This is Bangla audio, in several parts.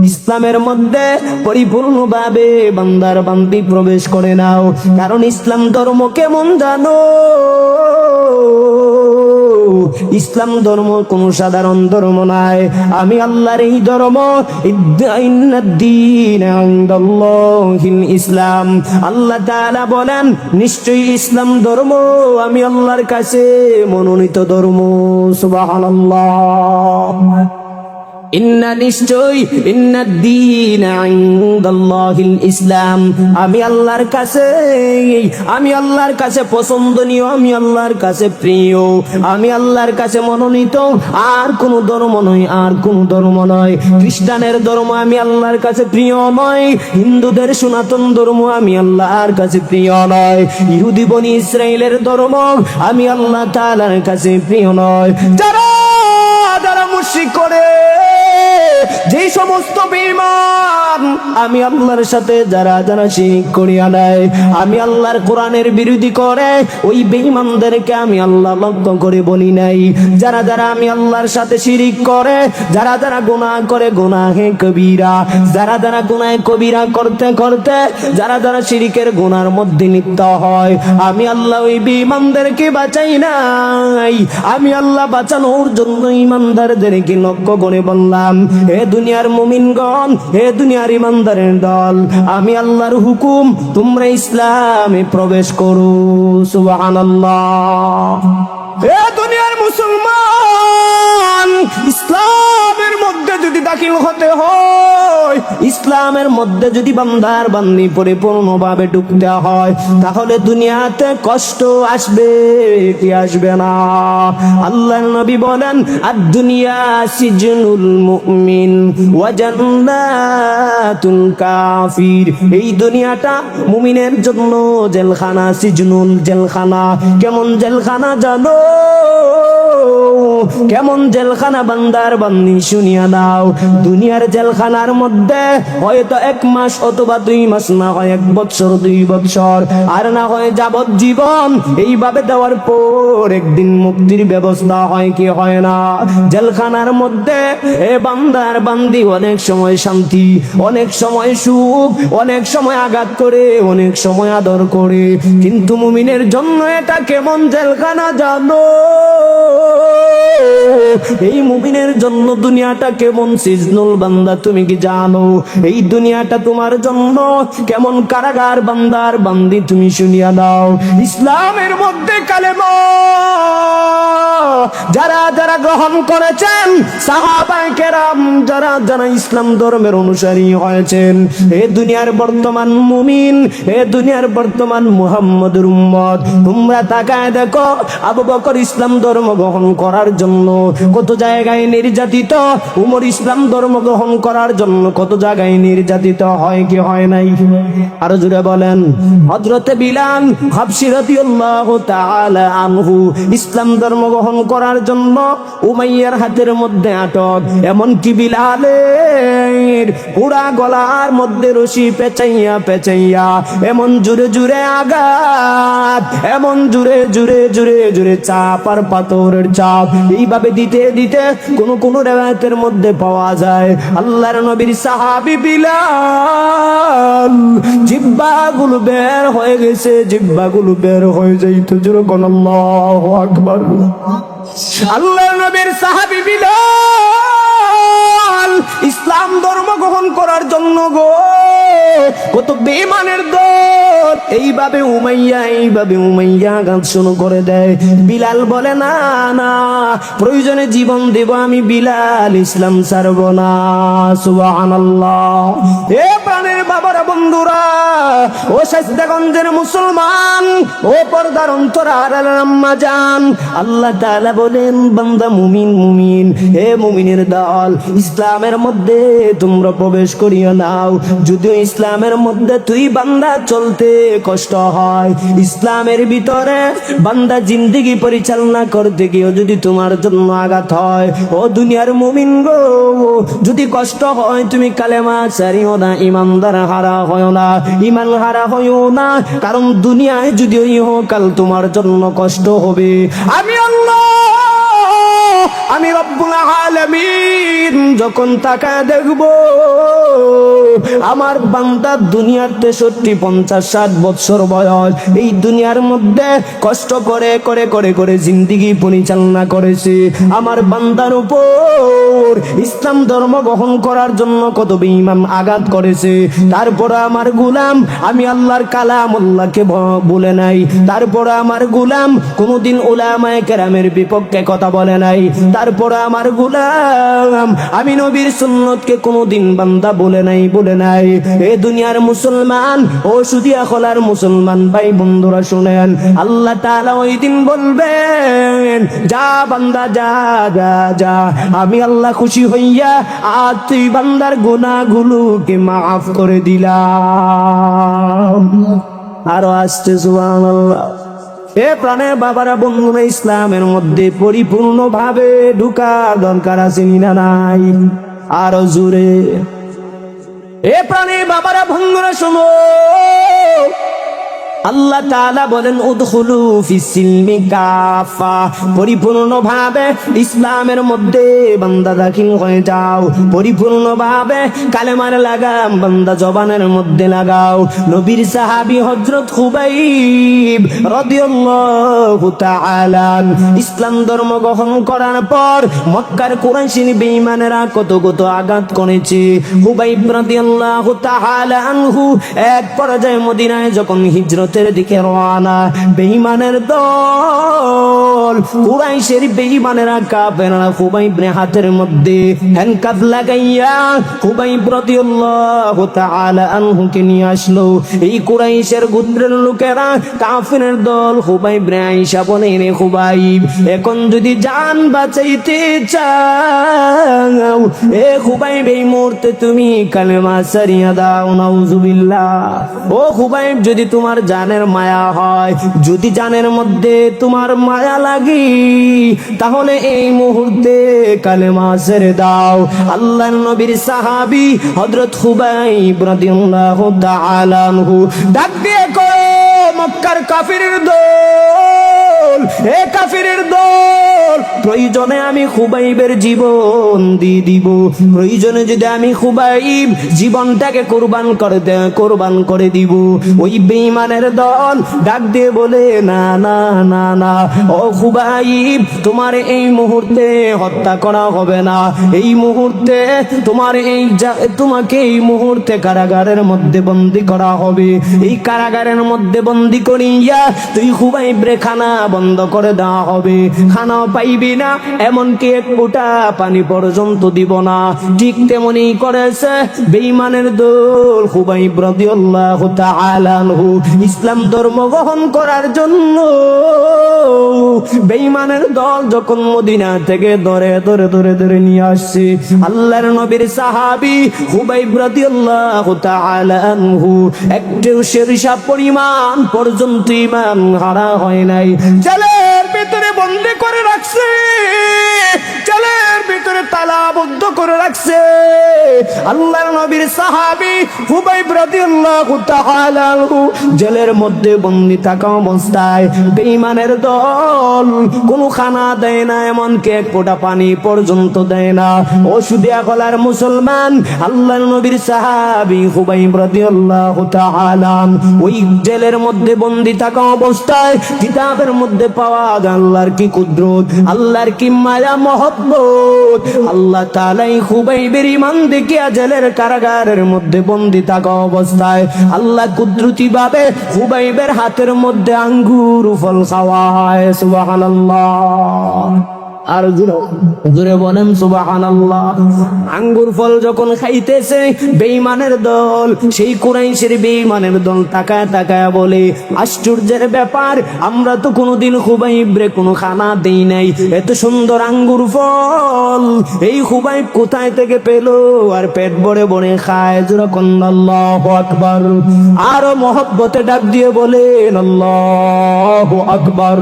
ইসলামের মধ্যে পরিপূর্ণভাবে বান্দার বান্দি প্রবেশ করে নাও। কারণ ইসলাম ধর্ম কেমন জানো? ইসলাম ধর্ম কোন সাধারণ ধর্ম নয়। আমি আল্লাহর এই ধর্ম, ইন্নাদ-দীন ইনদাল্লাহিল ইসলাম। আল্লাহ তাআলা বলেন, নিশ্চয়ই ইসলাম ধর্ম আমি আল্লাহর কাছে মনোনীত ধর্ম। সুবহানাল্লাহ। ইন্নাদ-দীন ইনদাল্লাহিল ইসলাম। আমি আল্লাহর কাছে পছন্দনীয়, আমি আল্লাহর কাছে প্রিয়, আমি আল্লাহর কাছে মনোনীত আর কোন ধর্ম নয়, আর কোন ধর্ম নয়। খ্রিস্টানের ধর্ম আমি আল্লাহর কাছে প্রিয় নয়, হিন্দুদের সনাতন ধর্ম আমি আল্লাহর কাছে প্রিয় নয়, ইহুদি বনি ইসরাইলের ধর্ম আমি আল্লাহ তাআলার কাছে প্রিয় নয়। যারা মুশরিক করে, যে সমস্ত বেঈমান আমি আল্লাহর সাথে যারা শিরক করিয়া দেয়, আমি আল্লাহর কোরআনের বিরোধী করে, ওই বেঈমানদেরকে আমি আল্লাহ লক্ষ্য করে বলি নাই। যারা আমি আল্লাহর সাথে শিরক করে, যারা গুনাহ করে, গুনাহে কবিরা, যারা গুনাহে কবিরা করতে করতে যারা শিরকের গুনার মধ্যে লিপ্ত হয়, আমি আল্লাহ ওই বেঈমানদেরকে বাঁচাই নাই। আমি আল্লাহ বাঁচানোর জন্য ইমানদারদেরকে লক্ষ্য করে বললাম, হে দুনিয়ার মুমিনগণ, হে দুনিয়ার ইমানদারের দল, আমি আল্লাহর হুকুম, তোমরা ইসলামে প্রবেশ করো। সুবহানাল্লাহ। হে দুনিয়ার মুসলমান, ইসলামের মধ্যে যদি দাখিল হতে হয়, ইসলামের মধ্যে যদি বান্দার বান্দি পরিপূর্ণভাবে ঢুকতে হয়, তাহলে দুনিয়াতে কষ্ট আসবে কি আসবে না? আল্লাহর নবী বলেন, আদ-দুনিয়া সিজনুল মুমিন ওয়া জান্নাতুল কাফির। এই দুনিয়াটা মুমিনের জন্য জেলখানা, সিজনুল জেলখানা। কেমন জেলখানা জানো? কেমন জেলখানা বান্দার বান্দি শুনিয়া দাও। দুনিয়ার জেলখানার মধ্যে হয়তো 1 মাস অথবা 2 মাস, না হয় 1 বছর 2 বছর, আর না হয় যাবজ্জীবন। এইভাবে দেওয়ার পর একদিন মুক্তির ব্যবস্থা হয় কি হয় না? জেলখানার মধ্যে এ বান্দার বান্দি অনেক সময় শান্তি, অনেক সময় সুখ, অনেক সময় আঘাত করে, অনেক সময় আদর করে। কিন্তু মুমিনের জন্য এটা কেমন জেলখানা জানো? এই মুমিনের জন্য দুনিয়াটা কেমন সিজনুল বান্দা তুমি কি জানো? এই দুনিয়াটা তোমার জন্য কেমন কারাগার বান্দার বান্দি তুমি শুনিয়া দাও। ইসলামের মধ্যে কালেমা যারা গ্রহণ করেছেন, সাহাবায়ে কেরাম যারা ইসলাম ধর্মের অনুসারী হয়েছেন, এ দুনিয়ার বর্তমান মুমিন, এ দুনিয়ার বর্তমান মুহাম্মদের উম্মত, তোমরা তাকায় দেখো, আবু বকর ইসলাম ধর্ম গ্রহণ করার জন্য কত জায়গায় নির্যাতিত, উমর ইসলাম ধর্ম গ্রহণ করার জন্য কত জায়গায় নির্যাতিত হয় কি হয় নাই? আরো জোরে বলেন। হযরতে বিলাল হাবশী রাদিয়াল্লাহু তাআলা আনহু ইসলাম ধর্ম গ্রহণ করার জন্য উমাইয়ার হাতের মধ্যে আটক। এমন কি বিলালের পুরা গলার মধ্যে রশি পেঁচাইয়া পেঁচাইয়া এমন জোরে জোরে আঘাত, এমন জোরে জোরে জোরে জোরে চাপ আর পাথরের চাপ, এইভাবে দিতে দিতে কোন রিওয়ায়াতের মধ্যে পাওয়া যায় আল্লাহর নবীর সাহাবী বিলাল জিহ্বাগুলো বের হয়ে গেছে, জিহ্বাগুলো বের হয়ে যাইতো। জোরে কোন আল্লাহু আকবার। আল্লাহর নবীর সাহাবী বিলাল ইসলাম ধর্ম গ্রহণ করার জন্য কত বেঈমানের দল এইভাবে উমাইয়া গান শুরু করে দেয়। বিলাল বলে, না না, প্রয়োজনে জীবন দেব, আমি বিলাল ইসলাম ছাড়ব না। সুবহানাল্লাহ। এ প্রাণের বাবারা, বন্ধুরা, ও শাস্তাগঞ্জের মুসলমান, ও পর্দার অন্তরালের আম্মা জান, আল্লাহ তাআলা বলেন, বান্দা মুমিন, হে মুমিনের দল, ইসলামের মধ্যে তোমরা প্রবেশ করিও নাও। যদিও ইসলামের মধ্যে তুই বান্দা চলতে কষ্ট হয়, ইসলামের ভিতরে বান্দা জিন্দেগি পরিচালনা করতে গিয়ে যদি তোমার জন্য আঘাত হয়, ও দুনিয়ার মুমিন গো, যদি কষ্ট হয়, তুমি কালেমা ছাড়িও না, ইমানদার হারা হয় না, ইমান হারা হইও না। কারণ দুনিয়ায় যদিও ইহকাল তোমার জন্য কষ্ট হবে, আমি আল্লাহ, আমি রব্বুল আলামিন যখন তাকায় দেখবো আমার বান্দা দুনিয়ার 63-50-60 বছর বয়স এই দুনিয়ার মধ্যে কষ্ট করে করে করে করে জিন্দেগি পরিচালনা করেছে। আমার বান্দার উপর ইসলাম ধর্ম গ্রহণ করার জন্য কত বেঈমান আঘাত করেছে, তারপর আমার গোলাম আমি আল্লাহর কালাম আল্লাহকে বলে নাই, তারপর আমার গোলাম কোনদিন উলামায়ে কেরামের বিপক্ষে কথা বলে নাই, তারপর আমার গোলাম আমি নবীর সুন্নতকে কোনদিন বান্দা বলে নাই। এ দুনিয়ার মুসলমান ও সুদিয়া খোলার মুসলমান ভাই বন্ধুরা শুনেন, আল্লাহ তাআলা ওই দিন বলবেন যা বান্দা যা যা যা, আমি আল্লাহ খুশি হইয়া আজ তুই বান্দার গুনাহগুলোকে মাফ করে দিলাম। আরো আসতে সুবহানাল্লাহ। এ প্রাণের বাবারা বন্ধুরা, ইসলামের মধ্যে পরিপূর্ণ ভাবে ঢুকা দরকার আছে না নাই? আরো জোরে। এ প্রাণের বাবারা বন্ধুরা শোনো, আল্লাহ তাআলা বলেন উদখুলু ফিস-সিলমি কাফা, পরিপূর্ণ ভাবে ইসলামের মধ্যে বান্দা দাখিল হয়ে যাও, পরিপূর্ণ ভাবে কালেমার লাগাম বান্দা জবানের মধ্যে লাগাও। নবীর সাহাবী হযরত খুবাইব রাদিয়াল্লাহু তাআলা ইসলাম ধর্ম গ্রহণ করার পর মক্কার কুরাইশি বেঈমানেরা কত কত আঘাত করেছে। খুবাইব রাদিয়াল্লাহু তাআলা আনহু এক পর্যায়ে মদিনায় যখন হিজরতের দিকে রওনা, বেঈমানের দল কুরাইশের বেঈমানেরা কাফেররা খুবাইবের হাতের মধ্যে হ্যান্ডকাফ লাগাইয়া খুবাইব রাদিয়াল্লাহু তাআলা আনহুকে নিয়ে আসলো। এই কুরাইশের গোত্রের লোকেরা কাফেরের দল খুবাইবরে আয়েশা বলে, রে খুবাইব, এখন যদি জান বাঁচাইতে চাও এ খুবাইব এই মুহূর্তে তুমি কালেমা ছাড়িয়া দাও। নাউজুবিল্লাহ। ও খুবাইব, যদি তোমার জানের মায়া হয়, যদি জানের মধ্যে তোমার মায়া লাগে, তাহলে এই মুহূর্তে কালেমা ছেড়ে দাও। আল্লাহর নবীর সাহাবী হযরত খুবাইব রাদিয়াল্লাহু তাআলা আনহু ডাক দিয়ে কয়, মক্কার কাফিরের দল, হে কাফিরের দল, প্রয়োজনে আমি খুবাইবের জীবন দিয়ে দিব, প্রয়োজনে যদি আমি খুবাইব জীবনটাকে কোরবান করে দিব। ওই বেঈমানের দল ডাক দিয়ে বলে, না না না না, ও খুবাইব, তোমার এই মুহূর্তে হত্যা করা হবে না, এই মুহূর্তে তোমাকে এই মুহূর্তে কারাগারের মধ্যে বন্দী করা হবে। এই কারাগারের মধ্যে বন্দী করিয়া তুই খুবাইবরে খানা বন্ধ করে দেওয়া হবে, খানাও পাইবি না, এমনকি এক ফোঁটা পানি পর্যন্ত দিব না। ঠিক তেমনি করেছে বেঈমানের দল। খুবাইব রাদিয়াল্লাহু তাআলা আনহু ইসলাম ধর্ম গ্রহণ করার জন্য বেঈমানের দল যখন মদিনা থেকে ধরে ধরে ধরে ধরে নিয়ে আসছে, আল্লাহর নবীর সাহাবী খুবাইব রাদিয়াল্লাহু তাআলা আনহু একটু সরিষা পরিমাণ পর্যন্ত ঈমান হারা হয় নাই। জেলের ভিতরে বন্দী করে রাখছে, জেলের ভিতরে তালাবদ্ধ করে রাখছে। আল্লাহর নবীর সাহাবী খুবাইব রাদিয়াল্লাহু তাআলা আনহু জেলের মধ্যে বন্দী থাকা অবস্থায় বেঈমানের দল কোনো খানা দেয় না, এমনকি এক ফোঁটা পানি পর্যন্ত দেয় না। ওষুধিয়া গলার মুসলমান, আল্লাহর নবীর সাহাবী খুবাইব রাদিয়াল্লাহু তাআলা ওই জেলের মধ্যে বন্দী থাকা অবস্থায় কিতাবের মধ্যে পাওয়া যায় আল্লাহর কি কুদরত, আল্লাহর কি মায়া মহব্বত। আল্লাহ তাআলা খুবাইবের ঈমান দেখিয়া জেলের কারাগারের মধ্যে বন্দী থাকা অবস্থায় আল্লাহ কুদরতি ভাবে খুবাইবের হাতের মধ্যে আঙ্গুর ফল খাওয়ায়। সুবহানাল্লাহ। আর জোরে বলেন সুবহানাল্লাহ। আঙ্গুর ফল যখন খাইতেছে বেঈমানের দল, সেই কুরাইশের বেঈমানের দল তাকায় তাকায় বলে, আশ্চর্যের ব্যাপার, আমরা তো কোনোদিন খুবাইবরে কোনো খানা দেই নাই, এত সুন্দর আঙ্গুর ফল এই খুবাইব কোথায় থেকে পেল আর পেট ভরে ভরে খায়। যেরকম আল্লাহু আকবার। আরো মহব্বতে ডাক দিয়ে বলেন আল্লাহু আকবার।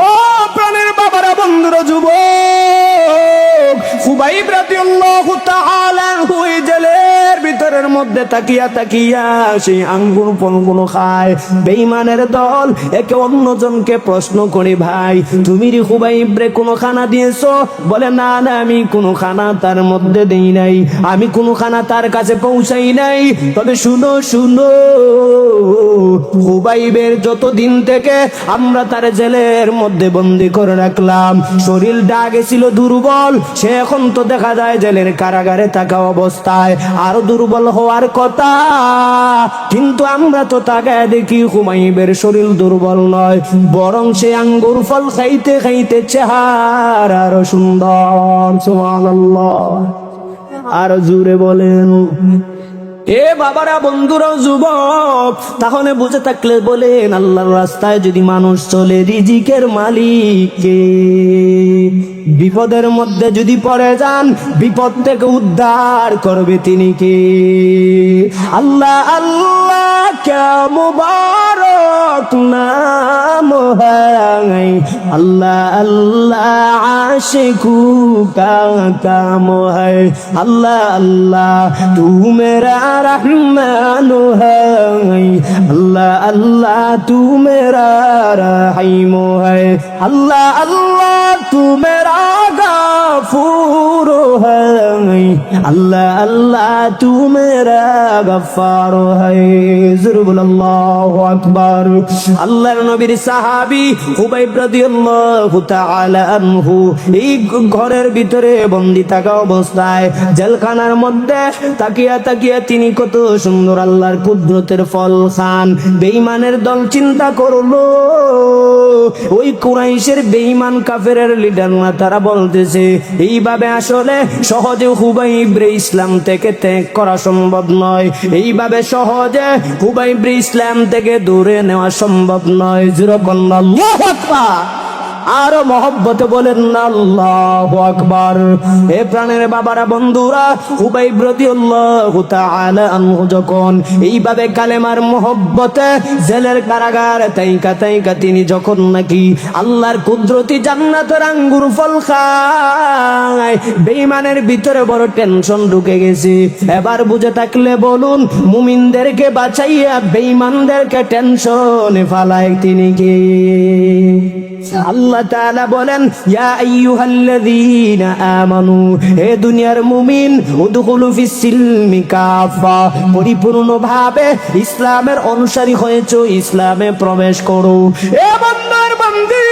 ও প্রাণের বাবারা, বন্ধুরা, যুবক, খুবাইব রাদিয়াল্লাহু তাআলা আনহু জেলের ভিতরে জেলের মধ্যে তাকিয়া তাকিয়া সেই আঙ্গুর ফলগুলো খায়। বেঈমানের দল একে অন্যজনকে প্রশ্ন করে, ভাই তুমি রে খুবাইব রে কোনো খানা দিয়েছো? বলে না না, আমি কোনো খানা তার মধ্যে দেই নাই, আমি কোনো খানা তার কাছে পৌঁছাই নাই। তবে শুনো শুনো, খুবাইবের যতদিন থেকে আমরা তার জেলের মধ্যে বন্দি করে রাখলাম, শরীর ডাকে ছিল দুর্বল, সে এখন তো দেখা যায় জেলের কারাগারে থাকা অবস্থায় আরো দুর্বল হওয়ার কথা। কিন্তু আমরা তো তাকায় দেখি খুবাইবের শরীর দুর্বল নয়, বরং সে আঙ্গুর ফল খাইতে খাইতে চেহারা আরো সুন্দর। সুবহানাল্লাহ। আর জুড়ে বলেন। এ বাবারা, বন্ধুরা, যুবক, তাহলে বুঝে থাকলে বলেন, আল্লাহর রাস্তায় যদি মানুষ চলে, রিজিকের মালিক কে? বিপদের মধ্যে যদি পড়ে যান, বিপদ থেকে উদ্ধার করবে তিনি কে? আল্লাহ আল্লাহ क्या मुबारक नाम है, अल्लाह अल्लाह आशिकू का काम है, अल्लाह अल्लाह तू मेरा रहमान है, अल्लाह अल्लाह तू मेरा रहीम है, अल्लाह अल्लाह तू मेरा गफूर है, अल्लाह अल्लाह तू मेरा गफ्फार है। আল্লাহু আকবার। আল্লাহর নবীর সাহাবী খুবাইব রাদিয়াল্লাহু তাআলা আনহু এই ঘরের ভিতরে বন্দী থাকা অবস্থায় জেলখানার মধ্যে তাকিয়া তাকিয়া তিনি কত সুন্দর আল্লাহর কুদরতের ফল খান। বেঈমানের দল চিন্তা করলো, ওই কুরাইশের বেঈমান কাফেরের লিডার না, তারা বলতেছে এইভাবে আসলে সহজে খুবাইব রে ইসলাম থেকে ত্যাগ করা সম্ভব নয়, এইভাবে সহজে খুবাইব রে ইসলাম থেকে দূরে নেওয়া সম্ভব নয়। যেরকম আল্লাহু আকবার, আরো মহব্বতে বলেন না আল্লাহু আকবার। হে প্রাণের বাবারা, বন্ধুরা, খুবাইব রাদিয়াল্লাহু তাআলা আনহু যখন এইভাবে কালেমার মহব্বতে জেলের কারাগার তাইকা তাইকা তিনি যখন নাকি আল্লাহর কুদরতি জান্নাতের আঙ্গুর ফল খায়, বেঈমানের ভিতরে বড় টেনশন ঢুকে গেছে। এবার বুঝে থাকলে বলুন, মুমিনদেরকে বাঁচাইয়া বেঈমানদেরকে টেনশনে ফালায় তিনি কে? আল্লাহ তাআলা বলেন, ইয়া আইয়ুহাল্লাযীনা আমানু, হে দুনিয়ার মুমিন, উদখুলু ফিস সিলমি কাফা, পরিপূর্ণভাবে ইসলামের অনুসারী হয়েছো, ইসলামে প্রবেশ করো। এ বান্দার বান্দি,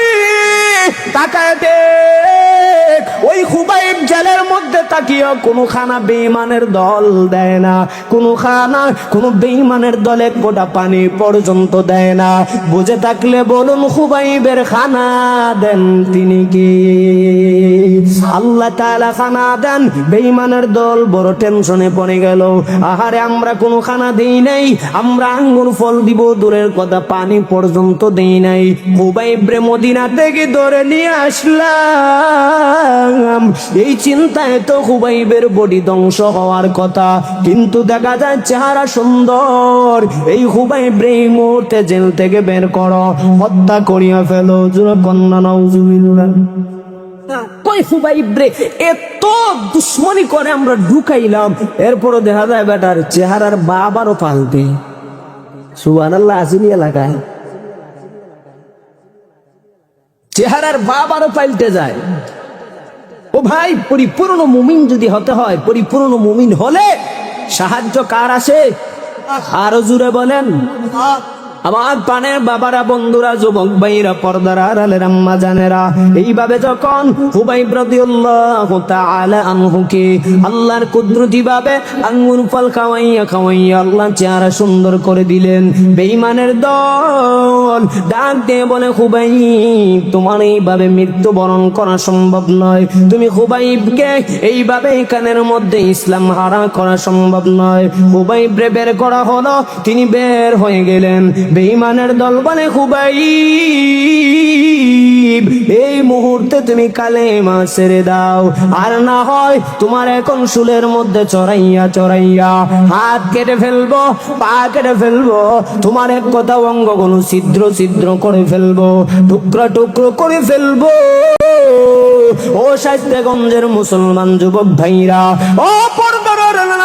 তাকায় দেখ, ওই খুবাইব জেলের মধ্যে তাকিয়ে কোনো খানা বেঈমানের দল দেয় না, কোনো খানা কোনো বেঈমানের দলে গোটা পানি পর্যন্ত দেয় না। বুঝে থাকলে বলুন, খুবাইবের খানা দেন তিনি কে? আল্লাহ তাআলা খানা দেন। বেঈমানের দল বড় টেনশনে পড়ে গেল, আহারে আমরা কোনো খানা দেই নাই, আমরা আঙ্গুর ফল দিব দূরের কথা, পানি পর্যন্ত দেই নাই। খুবাইব রে মদিনা থেকে ধরে নিয়ে আসলাম, এই চিন্তায় তো খুবাইবের বডি ধ্বংস হওয়ার কথা, কিন্তু দেখা যায় চেহারা সুন্দর। এই খুবাইব রে এই মুহূর্তে জেল থেকে বের করো, হত্যা করিয়া ফেলো। জোরে কন্যা নাউজুবিল্লাহ। কই খুবাইব রে এত দুশ্মনী করে আমরা ঢুকাইলাম, এরপরও দেখা যায় বেটার চেহারার বাবারও পাল্টে। সুবহানাল্লাহ। আসেনি এলাকায় চেহারার বাবারও পাল্টে যায়। ও ভাই, পরিপূর্ণ মুমিন যদি হতে হয়, পরিপূর্ণ মুমিন হলে সাহায্য কার আসে? আরো জুড়ে বলেন। আমার পানের বাবারা, বন্ধুরা, যুবক ভাইরা, পর্দার আড়ালের আম্মা জানেরা, এইভাবে যখন খুবাইব রাদিয়াল্লাহু তাআলা আনহুকে আল্লাহর কুদরতি ভাবে আঙ্গুর ফল খাওয়াইয়া খাওয়াইয়া আল্লাহ চেহারা সুন্দর করে দিলেন, বেঈমানের দল ডাক দিয়ে বলে, খুবাইব তোমার এইভাবে মৃত্যুবরণ করা সম্ভব নয়, তুমি খুবাইবকে এইভাবে এখানের মধ্যে ইসলাম হারা করা সম্ভব নয়। খুবাইব রে বের করা হলো, তিনি বের হয়ে গেলেন। বেঈমানের দল বলে, খুবাইব এই মুহূর্তে তুমি কালেমা ছেড়ে দাও, আর না হয় তোমার এখন শুলের মধ্যে চড়াইয়া চড়াইয়া হাত কেটে ফেলবো, পা কেটে ফেলবো, তোমার এক কথা অঙ্গগুলো ছিদ্র ছিদ্র করে ফেলবো, টুকরা টুকরো করে ফেলবো। ও শাইস্তেগঞ্জের মুসলমান যুবক ভাইরা, ও পর্দার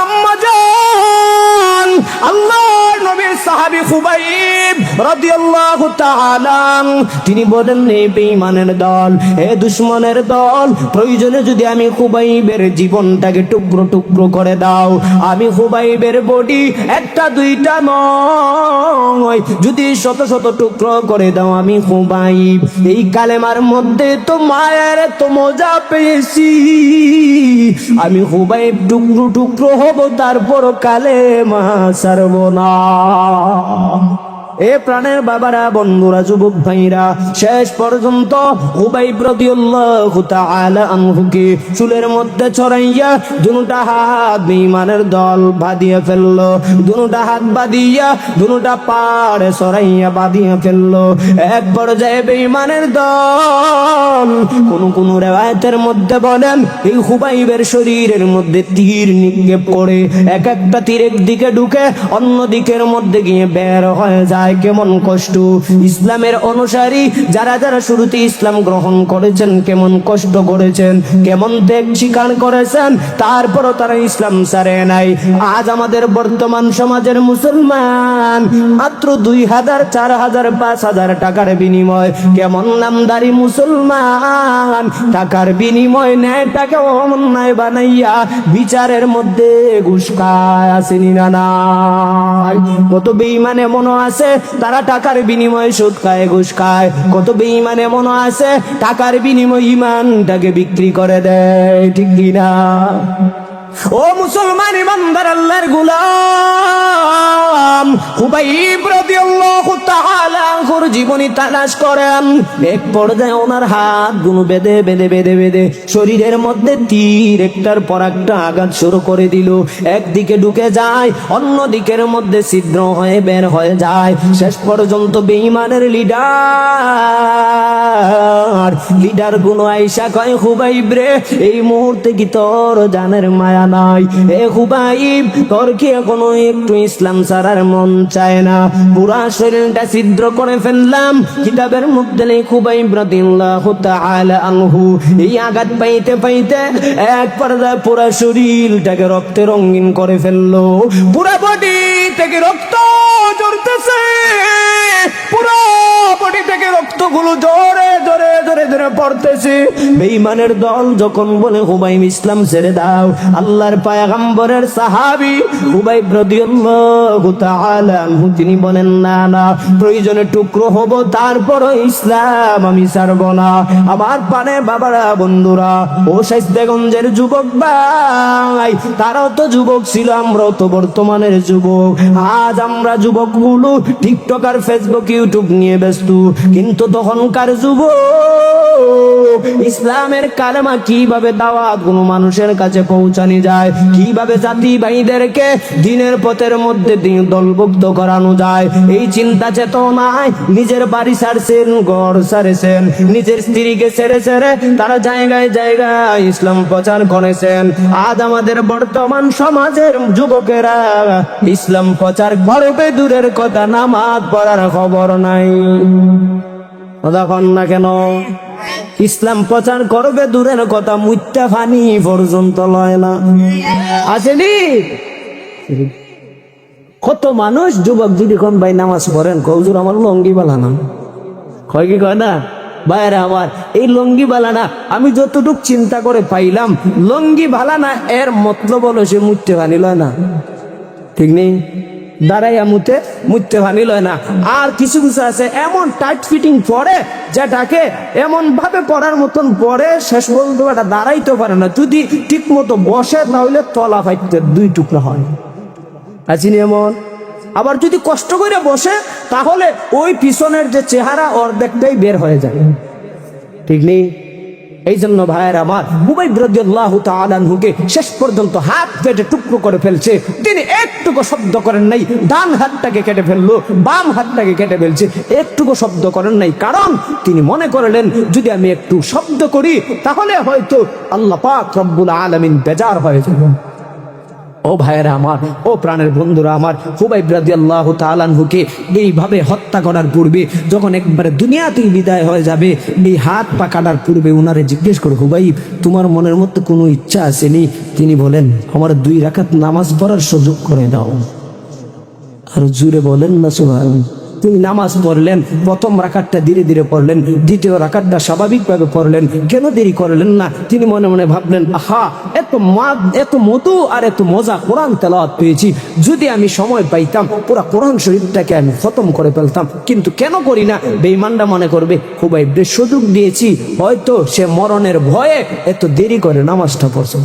আম্মা জান, সাহাবী খুবাইব রাদিয়াল্লাহু তাআলা তিনি বলেন, এই বেঈমানের দল, এ দুশমনের দল, প্রয়োজনে যদি আমি খুবাইবের জীবনটাকে টুকরো টুকরো করে দাও, আমি খুবাইবের বডি একটা দুইটা নয়, যদি শত শত টুকরো করে দাও, আমি খুবাইব এই কালেমার মধ্যে তো মায়ের তো মজা পেয়েছি, আমি খুবাইব টুকরো টুকরো হব, তারপর কালেমা ছাড়ব না। এ প্রাণের বাবারা, বন্ধুরা, যুবক ভাইরা, শেষ পর্যন্ত খুবাইব রাদিয়াল্লাহু তাআলা আনহুকে চুলের মধ্যে ছড়াইয়া দুটা হাত বেঈমানের দল বাঁধিয়ে ফেললো, দুটা হাত বাঁধিয়া দুটা পাড়ে ছড়াইয়া বাঁধিয়ে ফেললো। এক পর্যায়ে বেঈমানের দল কোন রিওয়ায়াতের মধ্যে বলেন, এই খুবাইবের শরীরের মধ্যে তীর নিক্ষেপ করে এক একটা তীর একদিকে ঢুকে অন্য দিকের মধ্যে গিয়ে বের হয়ে যায়। কেমন কষ্ট! ইসলামের অনুসারী যারা যারা শুরুতে ইসলাম গ্রহণ করেছেন কেমন কষ্ট করেছেন, কেমন ত্যাগ স্বীকার করেছেন, তারপরও তারা ইসলাম ছাড়ে নাই। আজ আমাদের বর্তমান সমাজের মুসলমান মাত্র 2000, 4000, 5000 টাকার বিনিময় কেমন নামদারি মুসলমান টাকার বিনিময় নেয়, টাকা অন্যায় বানাইয়া বিচারের মধ্যে ঘুষ খায়, আসেনি না নাই? কত বেঈমান এমন আছে তারা টাকার বিনিময়ে সুদ খায়, ঘুষ খায়। কত বেঈমান এমন আছে টাকার বিনিময়ে ঈমানটাকে বিক্রি করে দেয়, ঠিক কিনা? ও মুসলমান ইমানদার আল্লাহর গোলাম, খুবাইব রাদিয়াল্লাহু তাআলা আনহুর জীবনী তালাশ করেন। এক পর্যায়ে ওনার হাতগুলো বেঁধে বেঁধে বেঁধে বেঁধে শরীরের মধ্যে তীর একটার পর একটা আঘাত শুরু করে দিল। একদিকে ঢুকে যায়, অন্য দিকের মধ্যে ছিদ্র হয়ে বের হয়ে যায়। শেষ পর্যন্ত বেঈমানের লিডার গুলো আইসা কয়, খুবাইব রে, এই মুহূর্তে কি তোর জানের মায়া নাই? এ খুবাইব, তোর কি এখনো একটু ইসলাম ছাড়ার মন চায় না? পুরা শরীরটা ছিদ্র করে ফেললাম। কিতাবের মধ্যে নেই খুবাইব রাদিয়াল্লাহু তাআলা আনহু এই আঘাত পাইতে পাইতে এক পর্যায়ে পুরা শরীরটাকে রক্তে রঙিন করে ফেললো। পুরা বডি থেকে রক্ত ঝরতেছে, পুরো বডি থেকে রক্তগুলো জোরে জোরে জোরে জোরে পড়তেছে। বেঈমানের দল যখন বলে, খুবাইব ইসলাম ছেড়ে দাও, আল্লাহর পয়গম্বরের সাহাবী খুবাইব রাদিয়াল্লাহু তাআলা আনহু তিনি বলেন, না না, প্রয়োজনে টুকরো হব, তারপরও ইসলাম আমি ছাড়ব না। আমার পানে বাবারা, বন্ধুরা, ও শাইস্তাগঞ্জের যুবক ভাই, তারাও তো যুবক ছিল, আমরাও তো বর্তমানের যুবক। আজ আমরা যুবকগুলো টিকটক আর ফেসবুক ইউটিউব নিয়ে ব্যস্ত, কিন্তু তখনকার যুবক ইসলামের কালেমা কিভাবে দাওয়াত কোন মানুষের কাছে পৌঁছানো যায়, কিভাবে জাতি ভাইদেরকে দিনের পথের মধ্যে দলভুক্ত করানো যায়, এই চিন্তা চেতনায় নিজের বাড়ি ছাড়ছেন, ঘর ছাড়ছেন, নিজের স্ত্রীকে ছেড়ে ছেড়ে তারা জায়গায় জায়গায় ইসলাম প্রচার করেছেন। আজ আমাদের বর্তমান সমাজের যুবকেরা ইসলাম প্রচার করবে দূরের কথা, নামাজ পড়ার খবর নাই। তখন না কেন ইসলাম প্রচার করবে দূরের কথা, মুইত্যা ফানি পর্যন্ত লয় না, আসেনি? কত মানুষ যুবক যদি কোন ভাই নামাজ পড়েন, কৌজুর আমার লঙ্গি বালা না, কয় কি কয় না ভাইরা আমার, এই লঙ্গি বালা না, আমি যতটুক চিন্তা করে পাইলাম, লঙ্গি বালা না এর মতলব হলো সে মুইত্যা ফানি লয় না, ঠিক নেই? দাঁড়াইয়া মুতে ভানি লয় না। আর কিছু কিছু আছে এমন টাইট ফিটিং পরে, যেটাকে এমন ভাবে পরার মতন পরে শেষ পর্যন্ত এটা দাঁড়াইতে পারে না, যদি ঠিক মতো বসে তাহলে তলা ফাইতে 2 টুকরা হয়, আছিনি এমন? আবার যদি কষ্ট করে বসে তাহলে ওই পিছনের যে চেহারা অর্ধেকটাই বের হয়ে যায়, ঠিক নেই? এই জন্য ভাইয়ের আমার, খুবাইব রাদিয়াল্লাহু তাআলা আনহুকে শেষ পর্যন্ত হাত কেটে টুকরো করে ফেলছে। তিনি একটুকু শব্দ করেন নাই, ডান হাতটাকে কেটে ফেললো, বাম হাতটাকে কেটে ফেলছে, একটুকু শব্দ করেন নাই। কারণ তিনি মনে করলেন, যদি আমি একটু শব্দ করি তাহলে হয়তো আল্লাহ পাক রব্বুল আলামিন বেজার হয়ে যাবেন। ও ভাইয়েরা আমার, ও প্রাণের বন্ধুরা আমার, খুবাইব রাদিয়াল্লাহু তাআলা আনহুকে এইভাবে হত্যা করার পূর্বে, যখন একবারে দুনিয়াতেই বিদায় হয়ে যাবে, এই হাত পা কাটার পূর্বে ওনারে জিজ্ঞেস করে, খুবাইব তোমার মনের মধ্যে কোনো ইচ্ছা আসেনি? তিনি বলেন, আমার 2 রাকাত নামাজ পড়ার সুযোগ করে দাও। আর জুড়ে বলেন না সুবহানাল্লাহ। তিনি নামাজ পড়লেন, প্রথম রাকাতটা ধীরে ধীরে পড়লেন, দ্বিতীয় রাকাতটা স্বাভাবিকভাবে পড়লেন। কেন দেরি করলেন না? তিনি মনে মনে ভাবলেন, আহা, এত মধু আর এত মজা কোরআন তেলাওয়াত পেয়েছি, যদি আমি সময় পাইতাম পুরো কোরআন শরীফটাকে আমি খতম করে ফেলতাম, কিন্তু কেন করি না? বেঈমানরা মনে করবে খুবই সুযোগ দিয়েছি, হয়তো সে মরণের ভয়ে এত দেরি করে নামাজটা পড়ছে।